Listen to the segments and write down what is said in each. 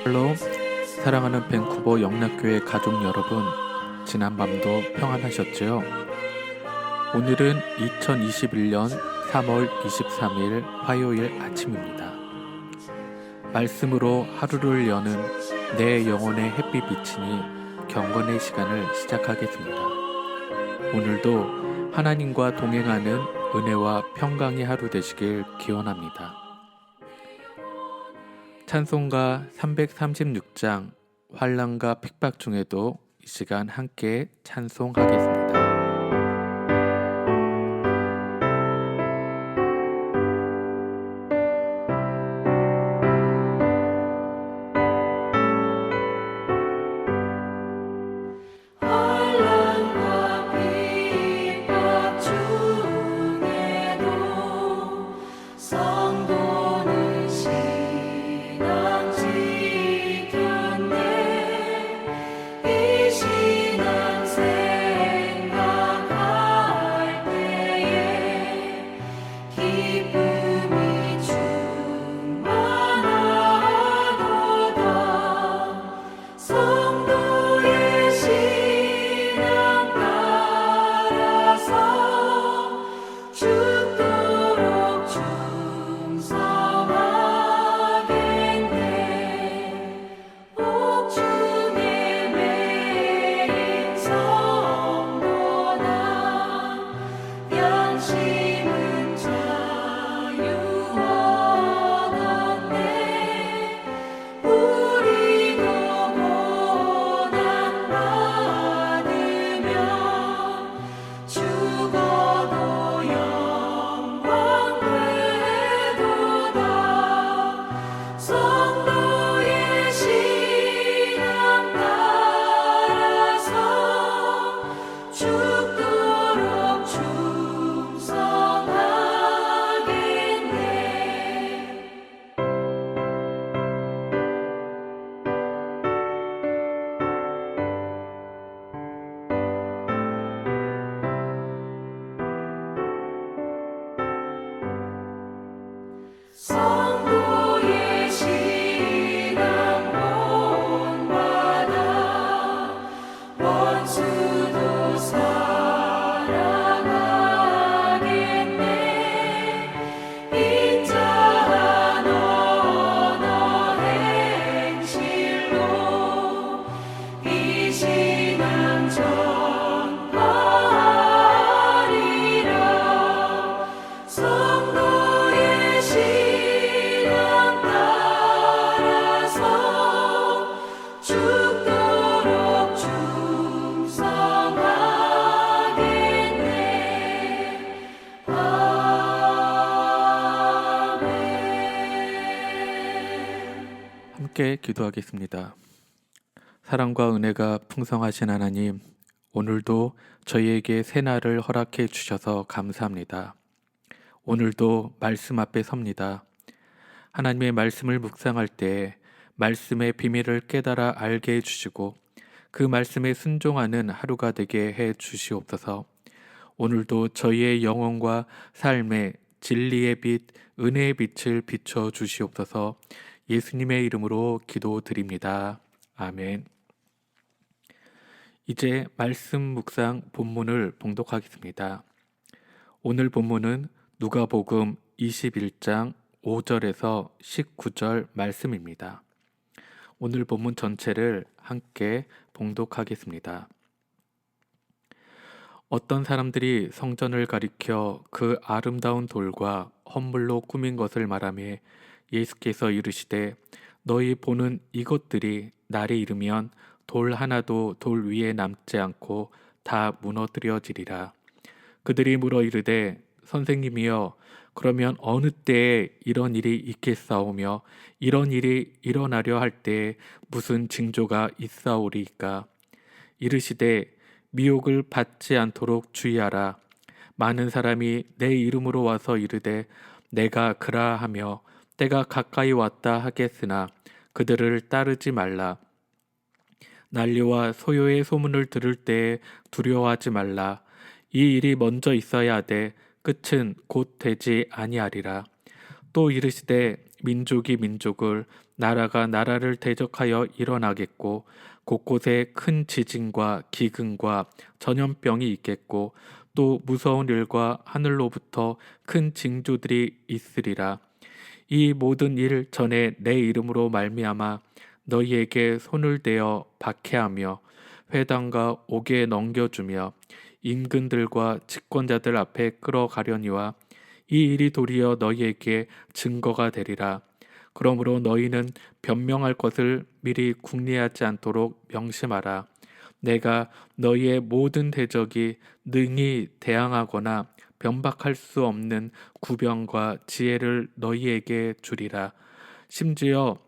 샬롬, 사랑하는 밴쿠버 영락교회 가족 여러분, 지난밤도 평안하셨지요? 오늘은 2021년 3월 23일 화요일 아침입니다. 말씀으로 하루를 여는 내 영혼의 햇빛 비치니 경건의 시간을 시작하겠습니다. 오늘도 하나님과 동행하는 은혜와 평강의 하루 되시길 기원합니다. 찬송가 336장 환난과 핍박 중에도 이 시간 함께 찬송하겠습니다. 함께 기도하겠습니다. 사랑과 은혜가 풍성하신 하나님, 오늘도 저희에게 새날을 허락해 주셔서 감사합니다. 오늘도 말씀 앞에 섭니다. 하나님의 말씀을 묵상할 때 말씀의 비밀을 깨달아 알게 해주시고 그 말씀에 순종하는 하루가 되게 해 주시옵소서. 오늘도 저희의 영혼과 삶에 진리의 빛, 은혜의 빛을 비춰 주시옵소서. 예수님의 이름으로 기도드립니다. 아멘. 이제 말씀 묵상 본문을 봉독하겠습니다. 오늘 본문은 누가복음 21장 5절에서 19절 말씀입니다. 오늘 본문 전체를 함께 봉독하겠습니다. 어떤 사람들이 성전을 가리켜 그 아름다운 돌과 헌물로 꾸민 것을 말하며 예수께서 이르시되 너희 보는 이것들이 날이 이르면 돌 하나도 돌 위에 남지 않고 다 무너뜨려지리라. 그들이 물어 이르되 선생님이여 그러면 어느 때에 이런 일이 있겠사오며 이런 일이 일어나려 할 때에 무슨 징조가 있사오리이까? 이르시되 미혹을 받지 않도록 주의하라. 많은 사람이 내 이름으로 와서 이르되 내가 그라하며 때가 가까이 왔다 하겠으나 그들을 따르지 말라. 난리와 소요의 소문을 들을 때에 두려워하지 말라. 이 일이 먼저 있어야 하되 끝은 곧 되지 아니하리라. 또 이르시되 민족이 민족을, 나라가 나라를 대적하여 일어나겠고 곳곳에 큰 지진과 기근과 전염병이 있겠고 또 무서운 일과 하늘로부터 큰 징조들이 있으리라. 이 모든 일 전에 내 이름으로 말미암아 너희에게 손을 대어 박해하며 회당과 옥에 넘겨주며 임금들과 집권자들 앞에 끌어가려니와 이 일이 도리어 너희에게 증거가 되리라. 그러므로 너희는 변명할 것을 미리 궁리하지 않도록 명심하라. 내가 너희의 모든 대적이 능히 대항하거나 변박할 수 없는 구병과 지혜를 너희에게 주리라. 심지어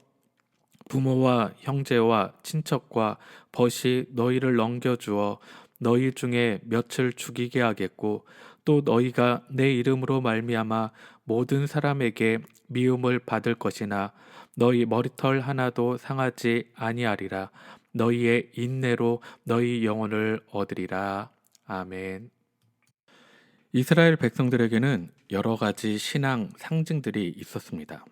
부모와 형제와 친척과 벗이 너희를 넘겨주어 너희 중에 몇을 죽이게 하겠고 또 너희가 내 이름으로 말미암아 모든 사람에게 미움을 받을 것이나 너희 머리털 하나도 상하지 아니하리라. 너희의 인내로 너희 영혼을 얻으리라. 아멘. 이스라엘 백성들에게는 여러 가지 신앙 상징들이 있었습니다.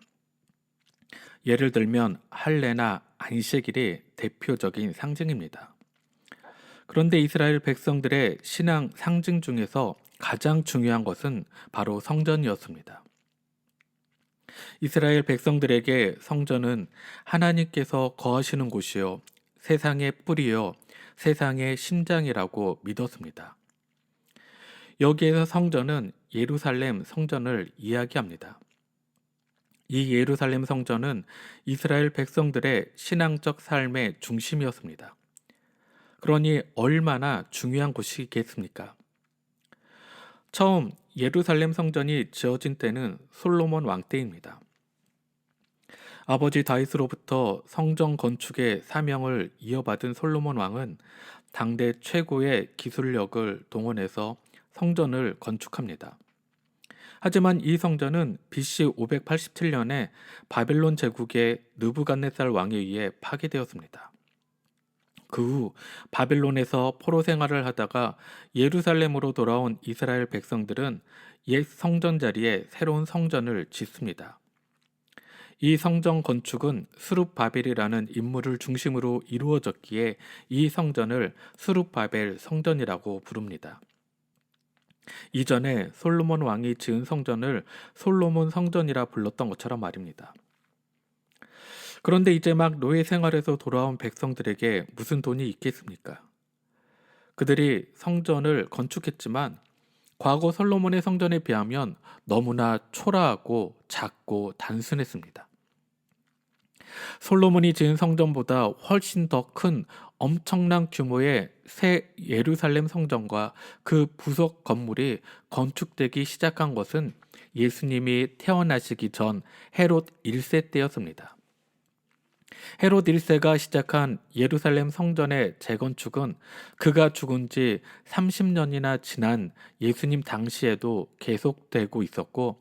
예를 들면 할례나 안식일이 대표적인 상징입니다. 그런데 이스라엘 백성들의 신앙 상징 중에서 가장 중요한 것은 바로 성전이었습니다. 이스라엘 백성들에게 성전은 하나님께서 거하시는 곳이요 세상의 뿌리요 세상의 심장이라고 믿었습니다. 여기에서 성전은 예루살렘 성전을 이야기합니다. 이 예루살렘 성전은 이스라엘 백성들의 신앙적 삶의 중심이었습니다. 그러니 얼마나 중요한 곳이겠습니까? 처음 예루살렘 성전이 지어진 때는 솔로몬 왕 때입니다. 아버지 다윗으로부터 성전 건축의 사명을 이어받은 솔로몬 왕은 당대 최고의 기술력을 동원해서 성전을 건축합니다. 하지만 이 성전은 BC 587년에 바벨론 제국의 느부갓네살 왕에 의해 파괴되었습니다. 그 후 바벨론에서 포로 생활을 하다가 예루살렘으로 돌아온 이스라엘 백성들은 옛 성전 자리에 새로운 성전을 짓습니다. 이 성전 건축은 스룹바벨이라는 인물을 중심으로 이루어졌기에 이 성전을 스룹바벨 성전이라고 부릅니다. 이전에 솔로몬 왕이 지은 성전을 솔로몬 성전이라 불렀던 것처럼 말입니다. 그런데 이제 막 노예 생활에서 돌아온 백성들에게 무슨 돈이 있겠습니까? 그들이 성전을 건축했지만 과거 솔로몬의 성전에 비하면 너무나 초라하고 작고 단순했습니다. 솔로몬이 지은 성전보다 훨씬 더 큰 엄청난 규모의 새 예루살렘 성전과 그 부속 건물이 건축되기 시작한 것은 예수님이 태어나시기 전 헤롯 1세 때였습니다. 헤롯 1세가 시작한 예루살렘 성전의 재건축은 그가 죽은 지 30년이나 지난 예수님 당시에도 계속되고 있었고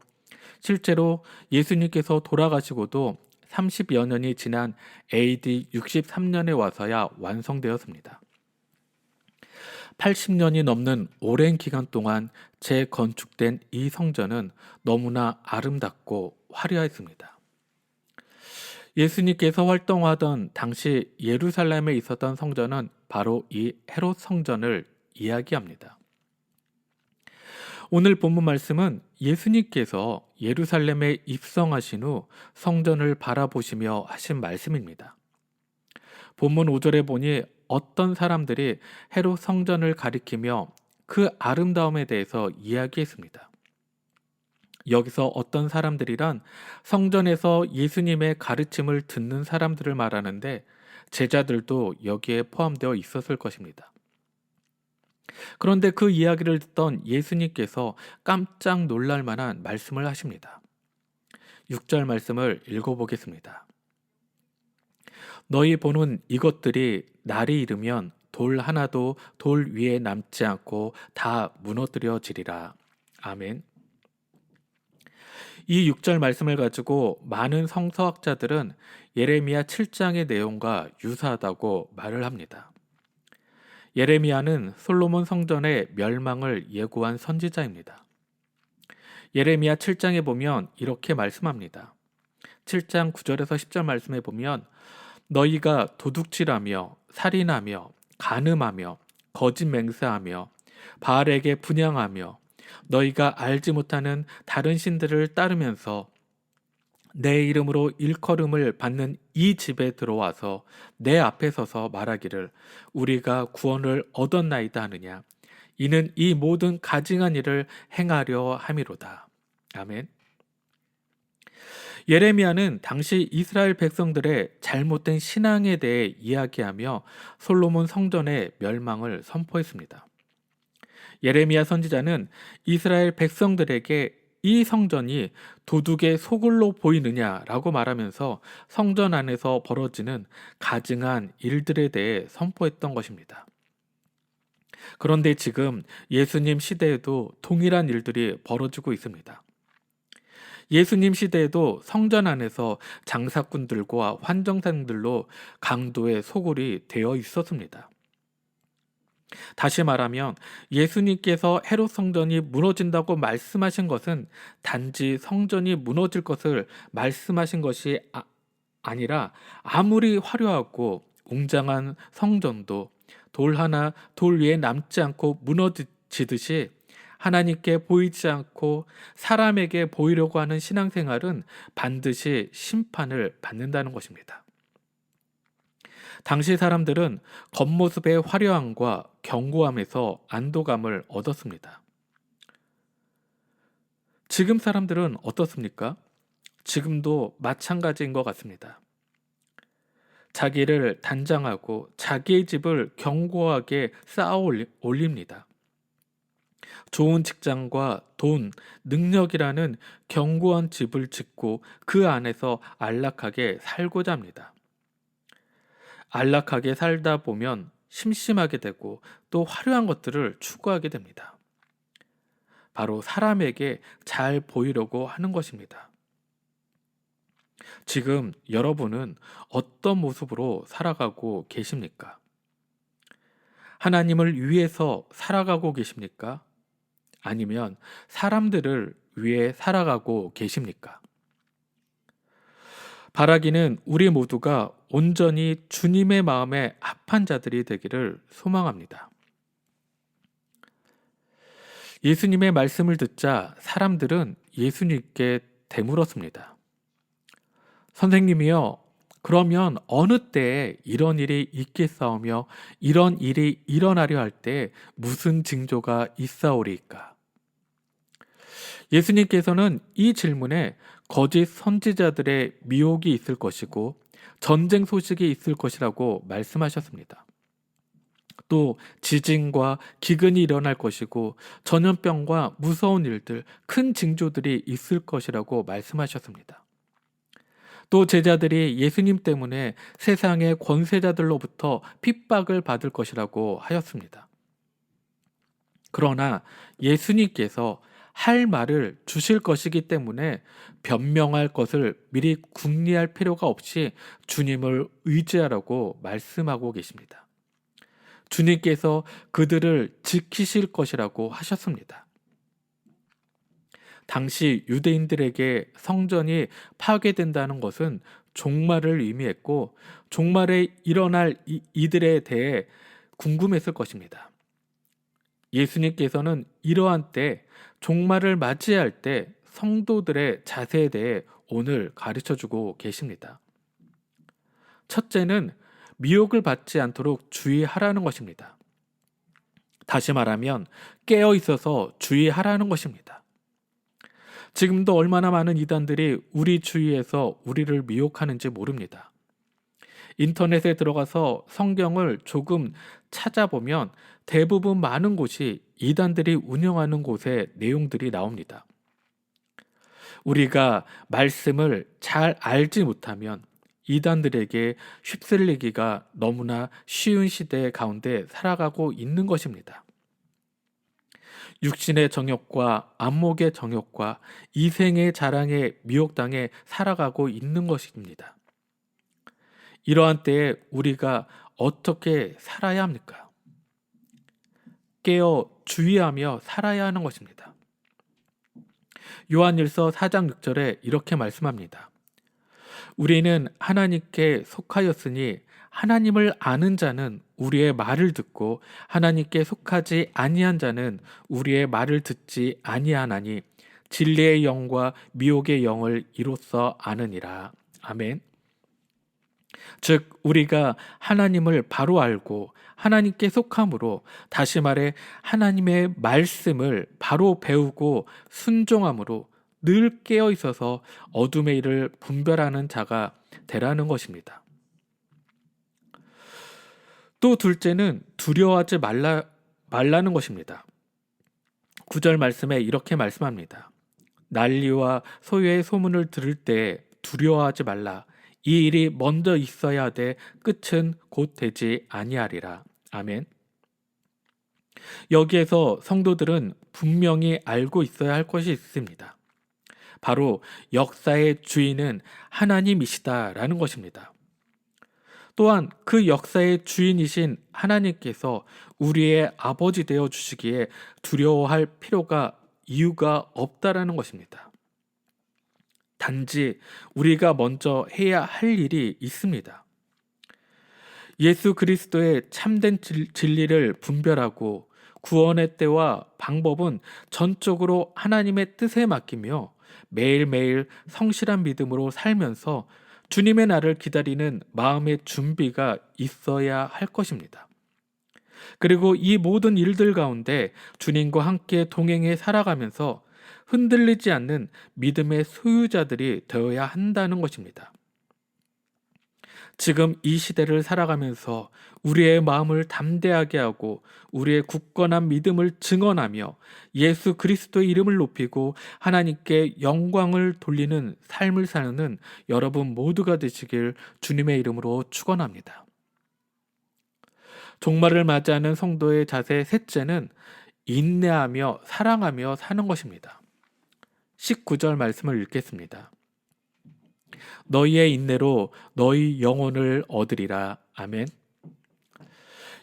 실제로 예수님께서 돌아가시고도 30여 년이 지난 AD 63년에 와서야 완성되었습니다. 80년이 넘는 오랜 기간 동안 재건축된 이 성전은 너무나 아름답고 화려했습니다. 예수님께서 활동하던 당시 예루살렘에 있었던 성전은 바로 이 헤롯 성전을 이야기합니다. 오늘 본문 말씀은 예수님께서 예루살렘에 입성하신 후 성전을 바라보시며 하신 말씀입니다. 본문 5절에 보니 어떤 사람들이 헤롯 성전을 가리키며 그 아름다움에 대해서 이야기했습니다. 여기서 어떤 사람들이란 성전에서 예수님의 가르침을 듣는 사람들을 말하는데 제자들도 여기에 포함되어 있었을 것입니다. 그런데 그 이야기를 듣던 예수님께서 깜짝 놀랄 만한 말씀을 하십니다. 6절 말씀을 읽어보겠습니다. 너희 보는 이것들이 날이 이르면 돌 하나도 돌 위에 남지 않고 다 무너뜨려지리라. 아멘. 이 6절 말씀을 가지고 많은 성서학자들은 예레미야 7장의 내용과 유사하다고 말을 합니다. 예레미야는 솔로몬 성전의 멸망을 예고한 선지자입니다. 예레미야 7장에 보면 이렇게 말씀합니다. 7장 9절에서 10절 말씀에 보면 너희가 도둑질하며 살인하며 간음하며 거짓 맹세하며 바알에게 분향하며 너희가 알지 못하는 다른 신들을 따르면서 내 이름으로 일컬음을 받는 이 집에 들어와서 내 앞에 서서 말하기를 우리가 구원을 얻었나이다 하느냐. 이는 이 모든 가증한 일을 행하려 함이로다. 아멘. 예레미야는 당시 이스라엘 백성들의 잘못된 신앙에 대해 이야기하며 솔로몬 성전의 멸망을 선포했습니다. 예레미야 선지자는 이스라엘 백성들에게 이 성전이 도둑의 소굴로 보이느냐라고 말하면서 성전 안에서 벌어지는 가증한 일들에 대해 선포했던 것입니다. 그런데 지금 예수님 시대에도 동일한 일들이 벌어지고 있습니다. 예수님 시대에도 성전 안에서 장사꾼들과 환정상들로 강도의 소굴이 되어 있었습니다. 다시 말하면 예수님께서 헤롯 성전이 무너진다고 말씀하신 것은 단지 성전이 무너질 것을 말씀하신 것이 아니라 아무리 화려하고 웅장한 성전도 돌 하나 돌 위에 남지 않고 무너지듯이 하나님께 보이지 않고 사람에게 보이려고 하는 신앙생활은 반드시 심판을 받는다는 것입니다. 당시 사람들은 겉모습의 화려함과 견고함에서 안도감을 얻었습니다. 지금 사람들은 어떻습니까? 지금도 마찬가지인 것 같습니다. 자기를 단장하고 자기의 집을 견고하게 쌓아 올립니다. 좋은 직장과 돈, 능력이라는 견고한 집을 짓고 그 안에서 안락하게 살고자 합니다. 안락하게 살다 보면 심심하게 되고 또 화려한 것들을 추구하게 됩니다. 바로 사람에게 잘 보이려고 하는 것입니다. 지금 여러분은 어떤 모습으로 살아가고 계십니까? 하나님을 위해서 살아가고 계십니까? 아니면 사람들을 위해 살아가고 계십니까? 바라기는 우리 모두가 온전히 주님의 마음에 합한 자들이 되기를 소망합니다. 예수님의 말씀을 듣자 사람들은 예수님께 되물었습니다. 선생님이여, 그러면 어느 때에 이런 일이 있겠사오며 이런 일이 일어나려 할 때 무슨 징조가 있사오리이까? 예수님께서는 이 질문에 거짓 선지자들의 미혹이 있을 것이고 전쟁 소식이 있을 것이라고 말씀하셨습니다. 또 지진과 기근이 일어날 것이고 전염병과 무서운 일들, 큰 징조들이 있을 것이라고 말씀하셨습니다. 또 제자들이 예수님 때문에 세상의 권세자들로부터 핍박을 받을 것이라고 하였습니다. 그러나 예수님께서 할 말을 주실 것이기 때문에 변명할 것을 미리 궁리할 필요가 없이 주님을 의지하라고 말씀하고 계십니다. 주님께서 그들을 지키실 것이라고 하셨습니다. 당시 유대인들에게 성전이 파괴된다는 것은 종말을 의미했고 종말에 일어날 이들에 대해 궁금했을 것입니다. 예수님께서는 이러한 때 종말을 맞이할 때 성도들의 자세에 대해 오늘 가르쳐주고 계십니다. 첫째는 미혹을 받지 않도록 주의하라는 것입니다. 다시 말하면 깨어 있어서 주의하라는 것입니다. 지금도 얼마나 많은 이단들이 우리 주위에서 우리를 미혹하는지 모릅니다. 인터넷에 들어가서 성경을 조금 찾아보면 대부분 많은 곳이 이단들이 운영하는 곳의 내용들이 나옵니다. 우리가 말씀을 잘 알지 못하면 이단들에게 휩쓸리기가 너무나 쉬운 시대 가운데 살아가고 있는 것입니다. 육신의 정욕과 안목의 정욕과 이생의 자랑에 미혹당해 살아가고 있는 것입니다. 이러한 때에 우리가 어떻게 살아야 합니까? 깨어 주의하며 살아야 하는 것입니다. 요한일서 4장 6절에 이렇게 말씀합니다. 우리는 하나님께 속하였으니 하나님을 아는 자는 우리의 말을 듣고 하나님께 속하지 아니한 자는 우리의 말을 듣지 아니하나니 진리의 영과 미혹의 영을 이로써 아느니라. 아멘. 즉 우리가 하나님을 바로 알고 하나님께 속함으로, 다시 말해 하나님의 말씀을 바로 배우고 순종함으로 늘 깨어 있어서 어둠의 일을 분별하는 자가 되라는 것입니다. 또 둘째는 두려워하지 말라는 것입니다. 9절 말씀에 이렇게 말씀합니다. 난리와 소요의 소문을 들을 때 두려워하지 말라. 이 일이 먼저 있어야 돼 끝은 곧 되지 아니하리라. 아멘. 여기에서 성도들은 분명히 알고 있어야 할 것이 있습니다. 바로 역사의 주인은 하나님이시다라는 것입니다. 또한 그 역사의 주인이신 하나님께서 우리의 아버지 되어 주시기에 두려워할 이유가 없다라는 것입니다. 단지 우리가 먼저 해야 할 일이 있습니다. 예수 그리스도의 참된 진리를 분별하고 구원의 때와 방법은 전적으로 하나님의 뜻에 맡기며 매일매일 성실한 믿음으로 살면서 주님의 날을 기다리는 마음의 준비가 있어야 할 것입니다. 그리고 이 모든 일들 가운데 주님과 함께 동행해 살아가면서 흔들리지 않는 믿음의 소유자들이 되어야 한다는 것입니다. 지금 이 시대를 살아가면서 우리의 마음을 담대하게 하고 우리의 굳건한 믿음을 증언하며 예수 그리스도의 이름을 높이고 하나님께 영광을 돌리는 삶을 사는 여러분 모두가 되시길 주님의 이름으로 축원합니다. 종말을 맞이하는 성도의 자세 셋째는 인내하며 사랑하며 사는 것입니다. 19절 말씀을 읽겠습니다. 너희의 인내로 너희 영혼을 얻으리라. 아멘.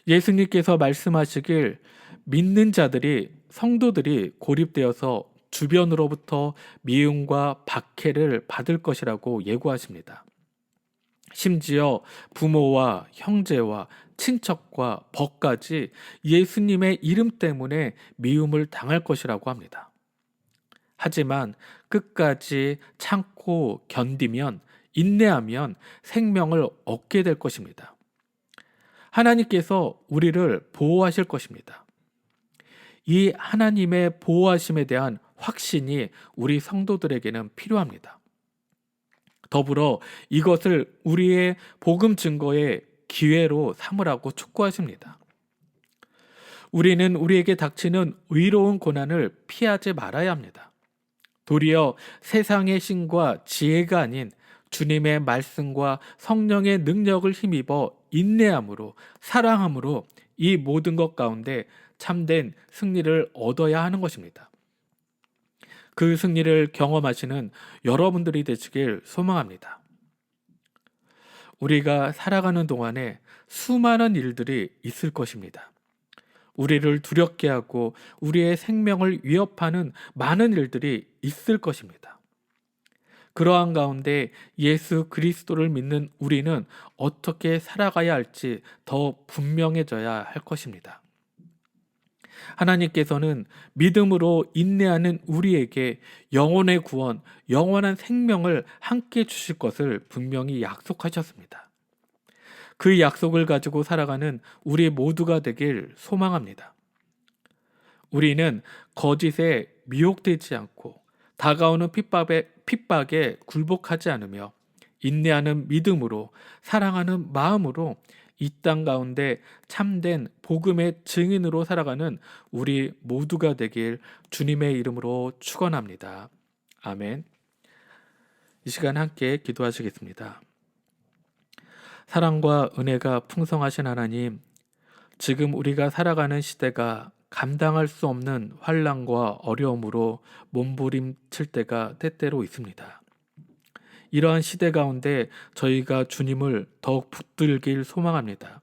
예수님께서 말씀하시길 믿는 자들이, 성도들이 고립되어서 주변으로부터 미움과 박해를 받을 것이라고 예고하십니다. 심지어 부모와 형제와 친척과 벗까지 예수님의 이름 때문에 미움을 당할 것이라고 합니다. 하지만 끝까지 참고 견디면, 인내하면 생명을 얻게 될 것입니다. 하나님께서 우리를 보호하실 것입니다. 이 하나님의 보호하심에 대한 확신이 우리 성도들에게는 필요합니다. 더불어 이것을 우리의 복음 증거의 기회로 삼으라고 촉구하십니다. 우리는 우리에게 닥치는 의로운 고난을 피하지 말아야 합니다. 도리어 세상의 신과 지혜가 아닌 주님의 말씀과 성령의 능력을 힘입어 인내함으로, 사랑함으로 이 모든 것 가운데 참된 승리를 얻어야 하는 것입니다. 그 승리를 경험하시는 여러분들이 되시길 소망합니다. 우리가 살아가는 동안에 수많은 일들이 있을 것입니다. 우리를 두렵게 하고 우리의 생명을 위협하는 많은 일들이 있을 것입니다. 그러한 가운데 예수 그리스도를 믿는 우리는 어떻게 살아가야 할지 더 분명해져야 할 것입니다. 하나님께서는 믿음으로 인내하는 우리에게 영혼의 구원, 영원한 생명을 함께 주실 것을 분명히 약속하셨습니다. 그 약속을 가지고 살아가는 우리 모두가 되길 소망합니다. 우리는 거짓에 미혹되지 않고 다가오는 핍박에 굴복하지 않으며 인내하는 믿음으로, 사랑하는 마음으로 이 땅 가운데 참된 복음의 증인으로 살아가는 우리 모두가 되길 주님의 이름으로 축원합니다. 아멘. 이 시간 함께 기도하시겠습니다. 사랑과 은혜가 풍성하신 하나님, 지금 우리가 살아가는 시대가 감당할 수 없는 환난과 어려움으로 몸부림칠 때가 때때로 있습니다. 이러한 시대 가운데 저희가 주님을 더욱 붙들길 소망합니다.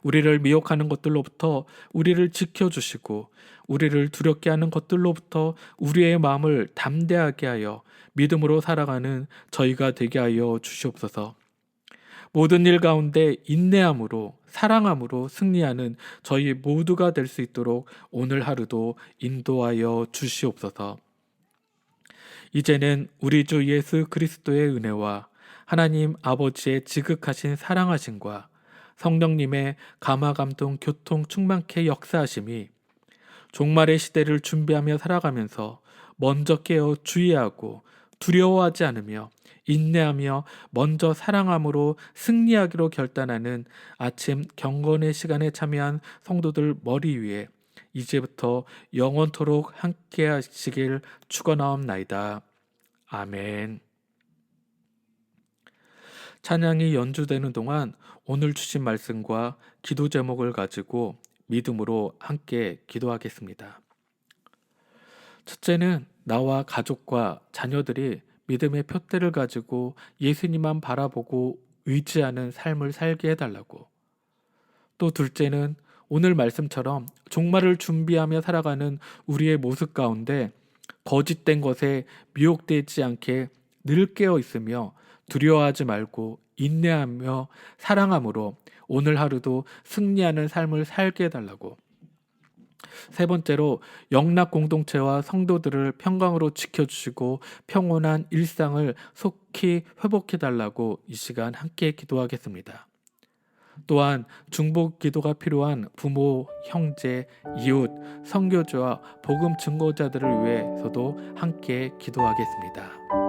우리를 미혹하는 것들로부터 우리를 지켜주시고 우리를 두렵게 하는 것들로부터 우리의 마음을 담대하게 하여 믿음으로 살아가는 저희가 되게 하여 주시옵소서. 모든 일 가운데 인내함으로 사랑함으로 승리하는 저희 모두가 될 수 있도록 오늘 하루도 인도하여 주시옵소서. 이제는 우리 주 예수 그리스도의 은혜와 하나님 아버지의 지극하신 사랑하심과 성령님의 감화감동 교통 충만케 역사하심이 종말의 시대를 준비하며 살아가면서 먼저 깨어 주의하고 두려워하지 않으며 인내하며 먼저 사랑함으로 승리하기로 결단하는 아침 경건의 시간에 참여한 성도들 머리 위에 이제부터 영원토록 함께 하시길 축원하옵나이다. 아멘. 찬양이 연주되는 동안 오늘 주신 말씀과 기도 제목을 가지고 믿음으로 함께 기도하겠습니다. 첫째는 나와 가족과 자녀들이 믿음의 표대를 가지고 예수님만 바라보고 의지하는 삶을 살게 해달라고. 또 둘째는 오늘 말씀처럼 종말을 준비하며 살아가는 우리의 모습 가운데 거짓된 것에 미혹되지 않게 늘 깨어 있으며 두려워하지 말고 인내하며 사랑함으로 오늘 하루도 승리하는 삶을 살게 해달라고. 세 번째로 영락 공동체와 성도들을 평강으로 지켜주시고 평온한 일상을 속히 회복해달라고 이 시간 함께 기도하겠습니다. 또한 중보 기도가 필요한 부모, 형제, 이웃, 선교주와 복음 증거자들을 위해서도 함께 기도하겠습니다.